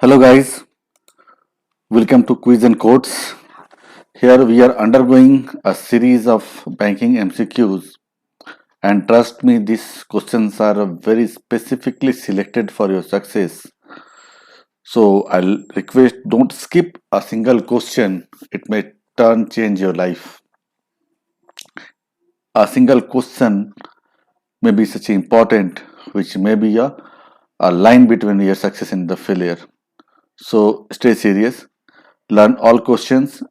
Hello guys, welcome to Quiz and Quotes. Here we are undergoing a series of banking MCQs, and trust me, these questions are very specifically selected for your success. So I'll request don't skip a single question. It may change your life. A single question may be such important, which may be a line between your success and the failure. So stay serious. Learn all questions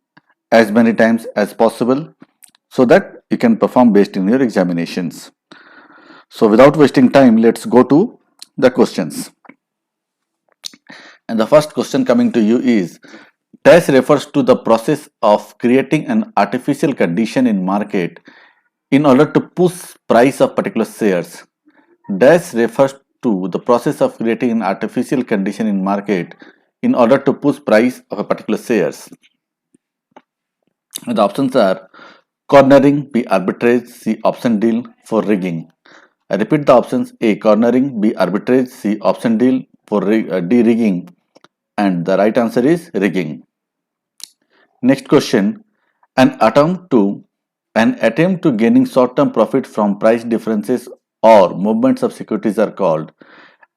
as many times as possible so that you can perform based in your examinations. So without wasting time, let's go to the questions. And the first question coming to you is dash refers to the process of creating an artificial condition in market in order to push price of particular shares. Dash refers to the process of creating an artificial condition in market in order to push price of a particular shares. And the options are cornering, B arbitrage, C option deal, for rigging. I repeat the options: A cornering, B arbitrage, C option deal, for D rigging, and the right answer is rigging. Next question: an attempt to gaining short-term profit from price differences or movements of securities are called.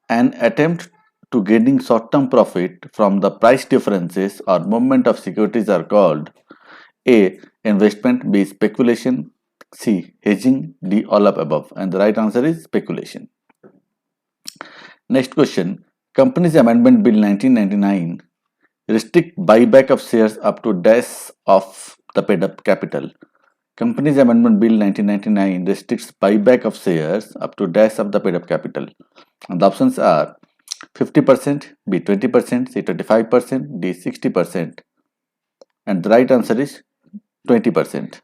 An attempt to gaining short-term profit from the price differences or movement of securities are called A. Investment, B. Speculation, C. Hedging, D. All of above. And the right answer is speculation. Next question. Companies Amendment Bill 1999 restrict buyback of shares up to dash of the paid up capital. Companies Amendment Bill 1999 restricts buyback of shares up to dash of the paid up capital. And the options are 50%, B 20%, C 25%, D 60%. And the right answer is 20%.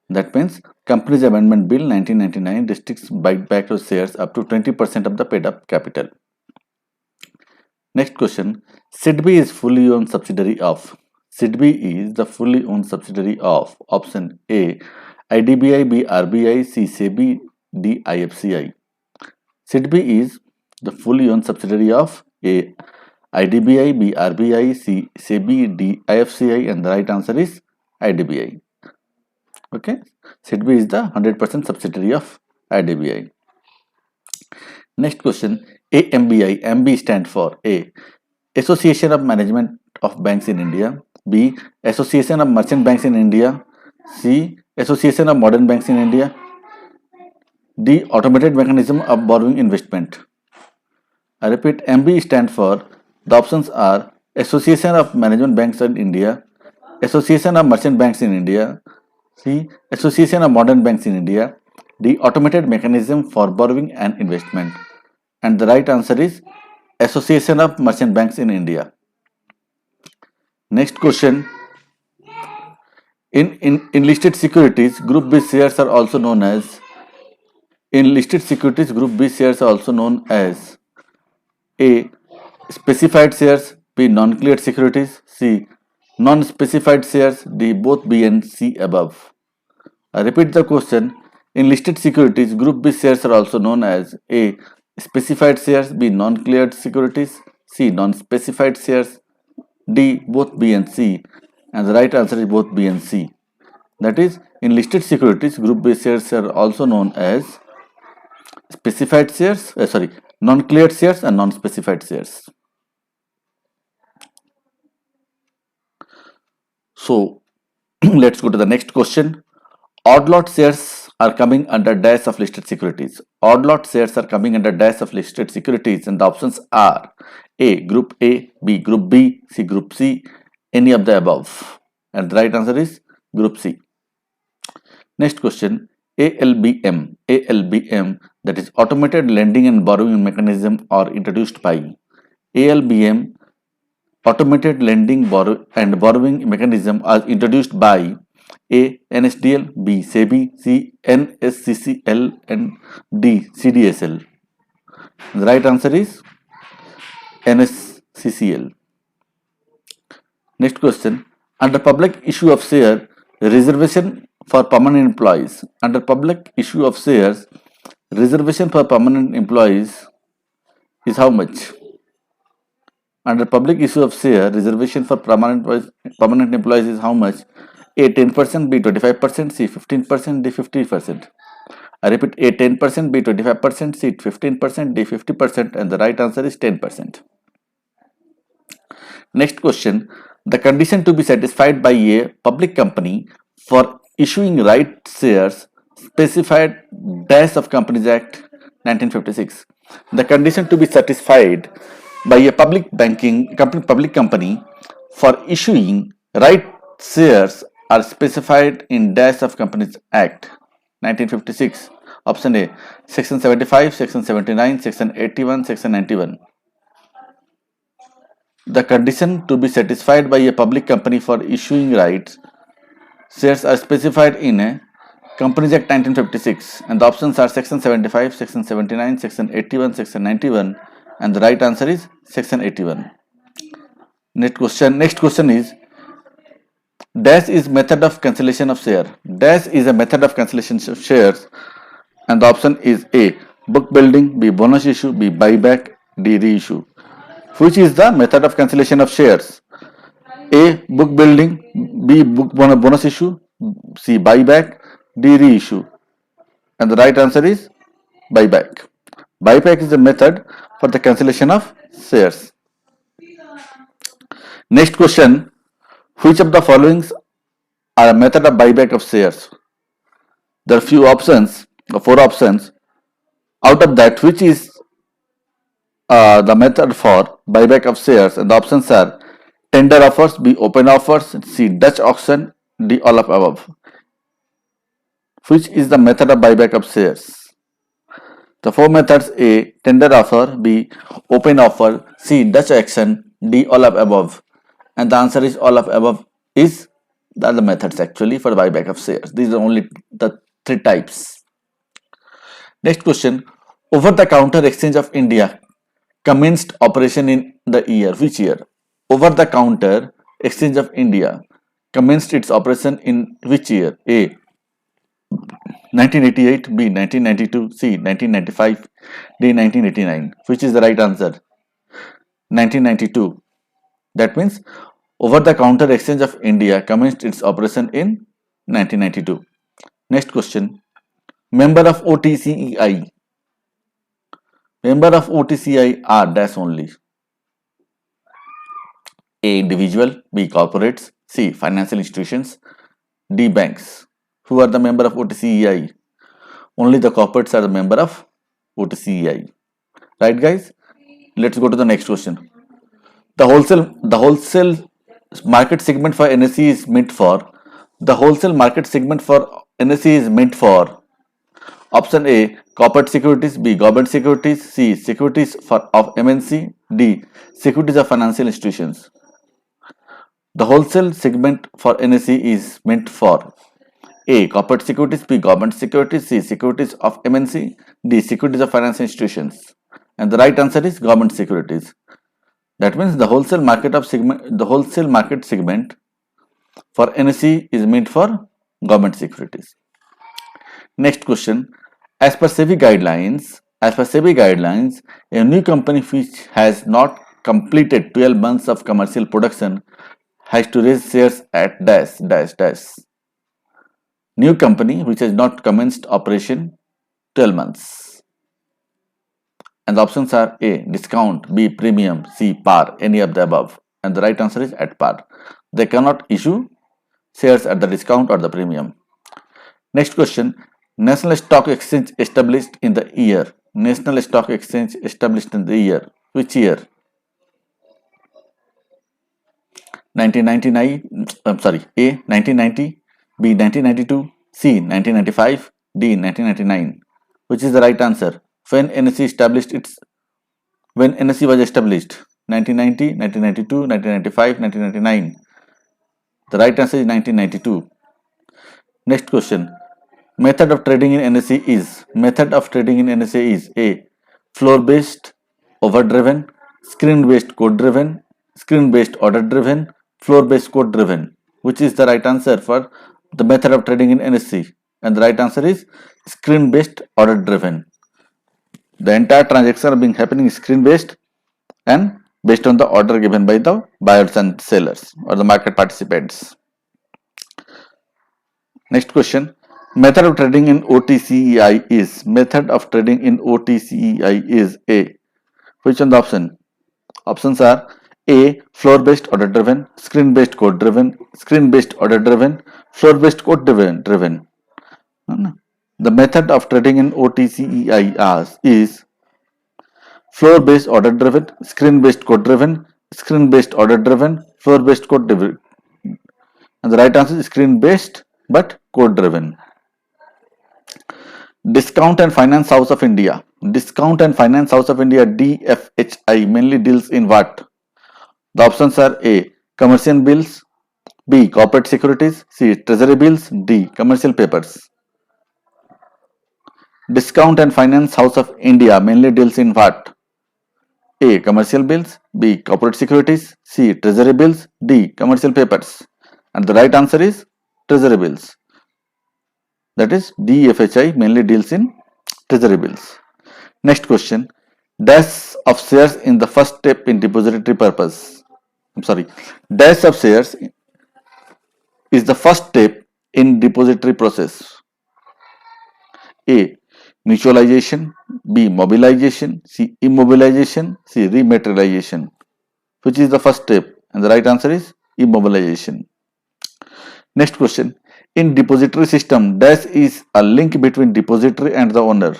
That means Companies Amendment Bill 1999 restricts buyback of shares up to 20% of the paid up capital. Next question. SIDBI is fully owned subsidiary of. SIDBI is the fully owned subsidiary of option A. IDBI, B. RBI, C. SEBI, D. IFCI. SIDBI is the fully owned subsidiary of A. IDBI, B. RBI, C. SEBI, D. IFCI, and the right answer is IDBI. Okay, SIDBI is the 100% subsidiary of IDBI. Next question. AMBI. MB stand for A. Association of Management of Banks in India, B. Association of Merchant Banks in India, C. Association of Modern Banks in India, D. Automated Mechanism of Borrowing Investment. I repeat, MB stand for, the options are Association of Management Banks in India, Association of Merchant Banks in India, C. Association of Modern Banks in India, D. Automated Mechanism for Borrowing and Investment. And the right answer is Association of Merchant Banks in India. Next question. In listed securities, Group B shares are also known as. In listed securities, Group B shares are also known as A. Specified shares, B. Non-cleared securities, C. Non-specified shares, D. Both B and C above. I repeat the question. In listed securities, Group B shares are also known as A. Specified shares, B. Non-cleared securities, C. Non-specified shares, D. Both B and C. And the right answer is both B and C. That is, in listed securities, Group B shares are also known as specified shares, non-cleared shares and non-specified shares. So, let's go to the next question. Odd lot shares are coming under dash of listed securities. Odd lot shares are coming under dash of listed securities, and the options are A. Group A, B. Group B, C. Group C, any of the above. And the right answer is Group C. Next question. ALBM, that is Automated Lending and Borrowing Mechanism, are introduced by. ALBM, Automated Lending and Borrowing Mechanism, are introduced by A. NSDL, B. SEBI, C. NSCCL, and D. CDSL. The right answer is NSCCL. Next question. Under public issue of share, reservation for permanent employees. Under public issue of shares, reservation for permanent employees is how much? Under public issue of share, reservation for permanent employees is how much? A 10%, B 25%, C 15%, D 50%. I repeat, A 10%, B 25%, C 15%, D 50%, and the right answer is 10%. Next question. The condition to be satisfied by a public company for issuing right shares specified dash of Companies Act 1956. The condition to be satisfied by a public company for issuing right shares are specified in dash of Companies Act 1956. Option A, Section 75, Section 79, Section 81, Section 91. The condition to be satisfied by a public company for issuing rights shares are specified in a Companies Act 1956, and the options are Section 75, Section 79, Section 81, Section 91, and the right answer is Section 81. Next question is, dash is method of cancellation of share. Dash is a method of cancellation of shares, and the option is A, book building, B, bonus issue, B, buyback, D, reissue. Which is the method of cancellation of shares? A, book building, B, bonus issue, C, buyback, D, reissue. And the right answer is buyback. Buyback is the method for the cancellation of shares. Next question. Which of the following are a method of buyback of shares? There are few options, or 4 options. Out of that, which is the method for buyback of shares? And the options are tender offers, B, open offers, C, Dutch auction, D, all of above. Which is the method of buyback of shares? The 4 methods: A, tender offer, B, open offer, C, Dutch auction, D, all of above. And the answer is all of above is the other methods actually for buyback of shares. These are only the 3 types. Next question. Over the counter exchange of India commenced operation in the year. Which year? Over the counter exchange of India commenced its operation in which year? A, 1988, B, 1992, C, 1995, D, 1989. Which is the right answer? 1992. That means over the counter exchange of India commenced its operation in 1992. Next question. Member of OTCEI. Member of OTCEI are dash only. A, individual, B, corporates, C, financial institutions, D, banks. Who are the member of OTCEI? Only the corporates are the member of OTCEI. Right, guys? Let's go to the next question. The wholesale market segment for NSE is meant for. The wholesale market segment for NSE is meant for. Option A, corporate securities, B, government securities, C, securities of MNC, D, securities of financial institutions. The wholesale segment for NSE is meant for A, corporate securities, B, government securities, C, securities of MNC, D, securities of financial institutions. And the right answer is government securities. That means the wholesale market segment for NSE is meant for government securities. Next question. As per SEBI guidelines, a new company which has not completed 12 months of commercial production has to raise shares at dash dash dash. New company which has not commenced operation 12 months. And the options are A, discount, B, premium, C, par, any of the above. And the right answer is at par. They cannot issue shares at the discount or the premium. Next question. National Stock Exchange established in the year. National Stock Exchange established in the year. Which year? 1999. I'm sorry. A, 1990. B, 1992. C, 1995. D, 1999. Which is the right answer? When NSE was established? 1990, 1992, 1995, 1999. The right answer is 1992. Next question. Method of trading in NSE is A, floor based, over driven, screen based, code driven, screen based, order driven, floor based, code driven. Which is the right answer for the method of trading in NSE? And the right answer is screen based, order driven. The entire transaction are being happening screen based and based on the order given by the buyers and sellers or the market participants. Next question. Method of trading in OTCEI is A. Which one the option? Options are A. Floor based order driven, screen based code driven, screen based order driven, floor based code driven. The method of trading in OTCEI is floor based order driven, screen based code driven, screen based order driven, floor based code driven. And the right answer is screen based but code driven. Discount and Finance House of India. Discount and Finance House of India DFHI mainly deals in what? The options are A. Commercial bills, B. Corporate securities, C. Treasury bills, D. Commercial papers. Discount and Finance House of India mainly deals in what? A. Commercial bills, B. Corporate securities, C. Treasury bills, D. Commercial papers. And the right answer is Treasury bills. That is DFHI mainly deals in Treasury bills. Next question. Dash of shares in the first step in depository purpose. Dash of shares is the first step in depository process. A. Mutualization, B. Mobilization, C. Immobilization, C. Rematerialization. Which is the first step? And the right answer is immobilization. Next question. In depository system, dash is a link between depository and the owner.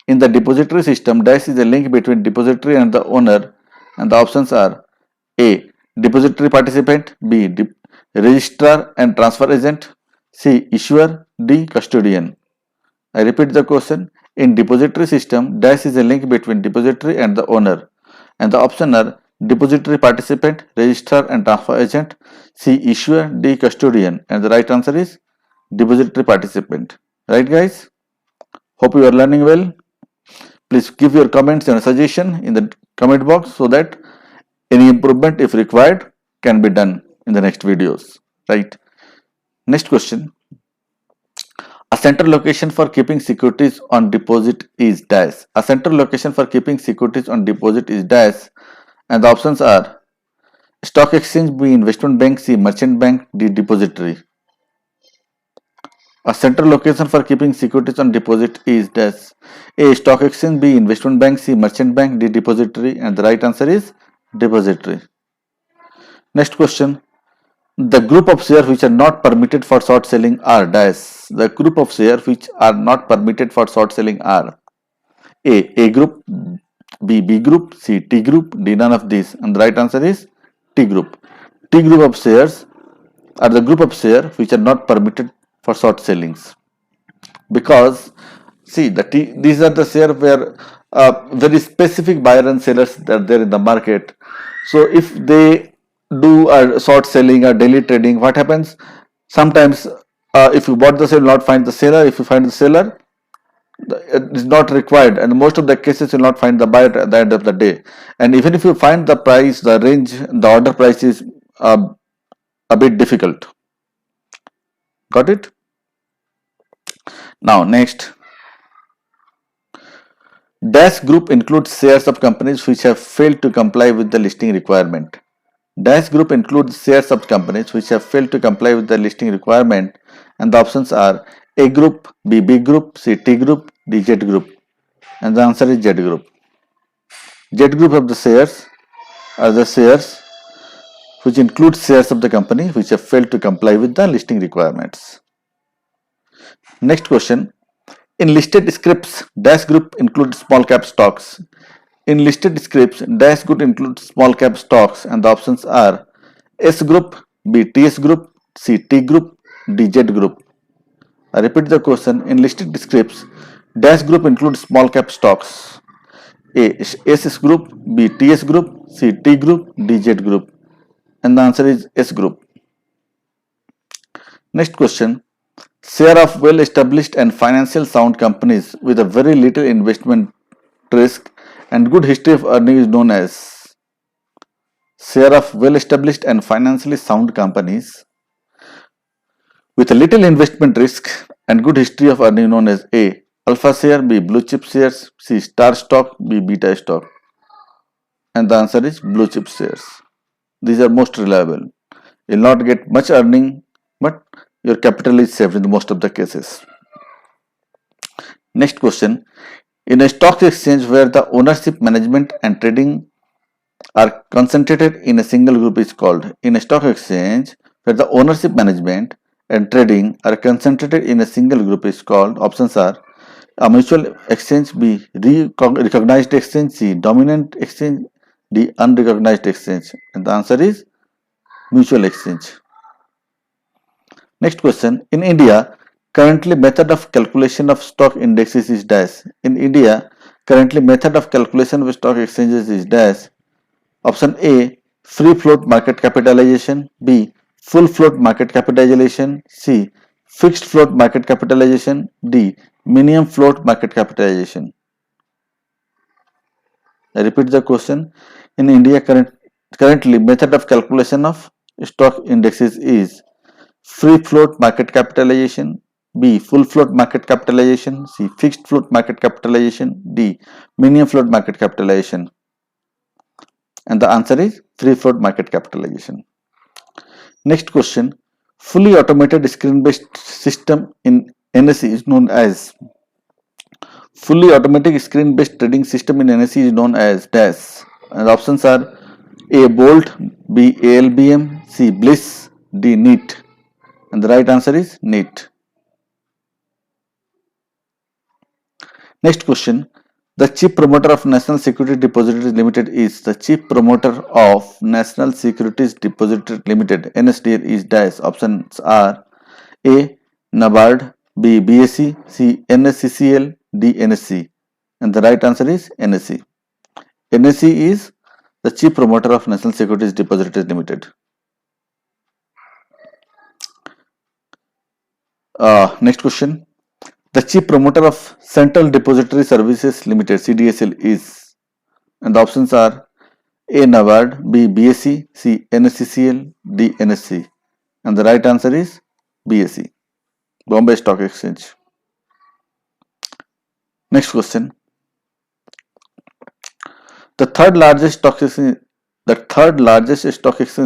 In the depository system, dash is a link between depository and the owner, and the options are A. Depository participant, B. Registrar and transfer agent, C. Issuer, D. Custodian. I repeat the question. In depository system, dash is a link between depository and the owner, and the options are depository participant, registrar and transfer agent, C. Issuer, D. Custodian, and the right answer is depository participant. Right, guys? Hope you are learning well. Please give your comments and suggestion in the comment box so that any improvement, if required, can be done in the next videos. Right. Next question. A central location for keeping securities on deposit is dash. A central location for keeping securities on deposit is dash, and the options are stock exchange, B. Investment bank, C. Merchant bank, D. Depository. A central location for keeping securities on deposit is dash. A. Stock exchange, B. Investment bank, C. Merchant bank, D. Depository, and the right answer is depository. Next question. The group of shares which are not permitted for short selling are dash. The group of shares which are not permitted for short selling are A group, B group, C T group, D none of these, and the right answer is T group. T group of shares are the group of shares which are not permitted for short sellings, because see these are the shares where very specific buyer and sellers are there in the market. So if they do a short selling or daily trading, what happens? Sometimes if you bought the share, you will not find the seller. If you find the seller, it is not required, and most of the cases you will not find the buyer at the end of the day. And even if you find the price, the range, the order price is a bit difficult. Got it? Now next. Dash group includes shares of companies which have failed to comply with the listing requirement. Dash group includes shares of companies which have failed to comply with the listing requirement, and the options are A group, B group, C T group, D Z group, and the answer is Z group. Z group of the shares are the shares which include shares of the company which have failed to comply with the listing requirements. Next question. In listed scripts, dash group includes small cap stocks. In listed scripts, dash group includes small cap stocks, and the options are S group, B TS group, C T group, D Z group. I repeat the question. In listed scripts, dash group includes small cap stocks. A S group, B TS group, C T group, D Z group, and the answer is S group. Next question. Share of well-established and financial sound companies with a very little investment risk and good history of earning is known as. Share of well-established and financially sound companies with a little investment risk and good history of earning known as A. Alpha share, B. Blue chip shares, C. Star stock, B. Beta stock. and the answer is blue chip shares. These are most reliable. You'll not get much earning, but your capital is saved in most of the cases. Next question. In a stock exchange where the ownership, management and trading are concentrated in a single group is called. In a stock exchange where the ownership, management and trading are concentrated in a single group is called. Options are a mutual exchange, B recognized exchange, C dominant exchange, D unrecognized exchange. And the answer is mutual exchange. Next question. In India, currently method of calculation of stock indexes is dash. In India, currently method of calculation of stock exchanges is dash. Option A, free float market capitalization, B, full float market capitalization, C, fixed float market capitalization, D, minimum float market capitalization. I repeat the question. In India, currently method of calculation of stock indexes is free float market capitalization, B, full float market capitalization, C, fixed float market capitalization, D, minimum float market capitalization. And the answer is free float market capitalization. Next question. Fully automated screen-based system in NSE is known as. Fully automatic screen-based trading system in NSE is known as dash. And the options are A, Bolt, B, ALBM, C, Bliss, D, NEAT. And the right answer is NEAT. Next question. The chief promoter of National Securities Depositories Limited is. The chief promoter of National Securities Depositories Limited NSDL is dash. Options are A, NABARD, B, BSE, C, NSCCL, D, NSE. And the right answer is NSE. NSE is the chief promoter of National Securities Depositories Limited. Next question. The chief promoter of Central Depository Services Limited CDSL is. And the options are A, NABARD, B, BSE, C, NSCCL, D, NSE. And the right answer is BSE, Bombay Stock Exchange. Next question. The third largest stock exchange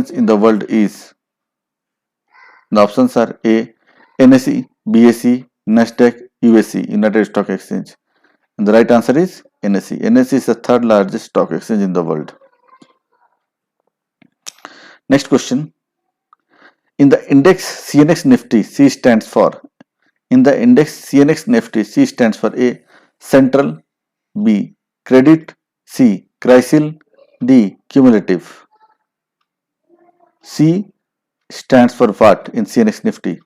in the world is. The options are A, NSE, BSE, Nasdaq, USE, United Stock Exchange. And the right answer is NSE. NSE is the third largest stock exchange in the world. Next question. In the index CNX Nifty, C stands for. In the index CNX Nifty, C stands for A, Central, B, Credit, C, Crisil, D, Cumulative. C stands for what in CNX Nifty?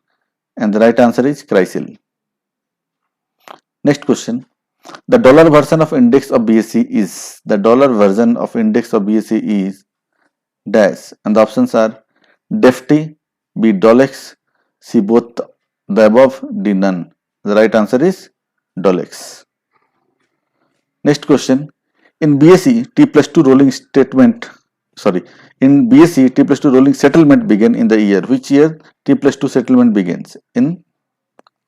And the right answer is Crisil. Next question. The dollar version of index of BSE is. The dollar version of index of BSE is dash. And the options are Defty, B, Dolex, C, both the above, D, none. The right answer is Dolex. Next question. In BSE, T plus 2 rolling settlement begin in the year. Which year T plus 2 settlement begins in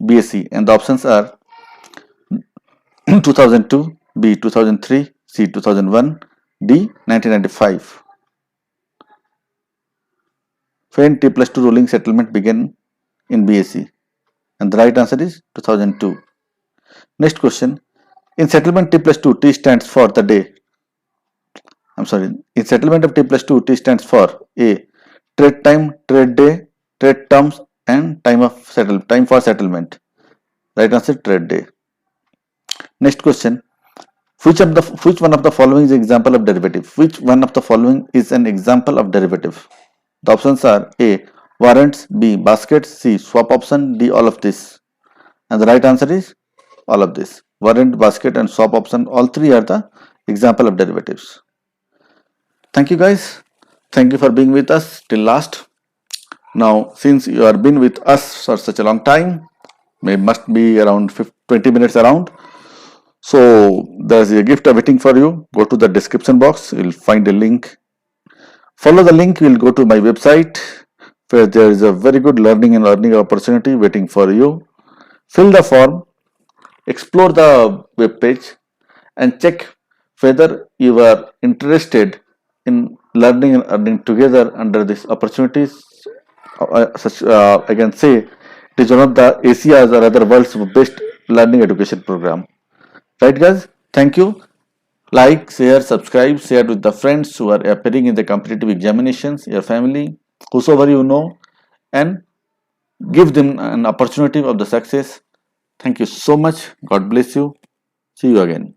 BSE? And the options are 2002, B, 2003, C, 2001, D, 1995. When T plus 2 rolling settlement began in BSE? And the right answer is 2002. Next question. In settlement T plus 2, T stands for the day. In settlement of T plus 2, T stands for A, trade time, trade day, trade terms, and time for settlement. Right answer, trade day. Next question. Which one of the following is an example of derivative? Which one of the following is an example of derivative? The options are A, warrants, B, baskets, C, swap option, D, all of this. And the right answer is all of this. Warrant, basket and swap option, all three are the example of derivatives. Thank you guys. Thank you for being with us till last. Now, since you have been with us for such a long time, must be around 20 minutes around. So there's a gift awaiting for you. Go to the description box. You'll find a link. Follow the link. You'll go to my website where there is a very good learning and earning opportunity waiting for you. Fill the form. Explore the web page and check whether you are interested in learning and earning together under these opportunities. I can say it is one of the Asia's or other world's best learning education program. Right, guys? Thank you. Like, share, subscribe, share with the friends who are appearing in the competitive examinations, your family, whosoever you know, and give them an opportunity of the success. Thank you so much. God bless you. See you again.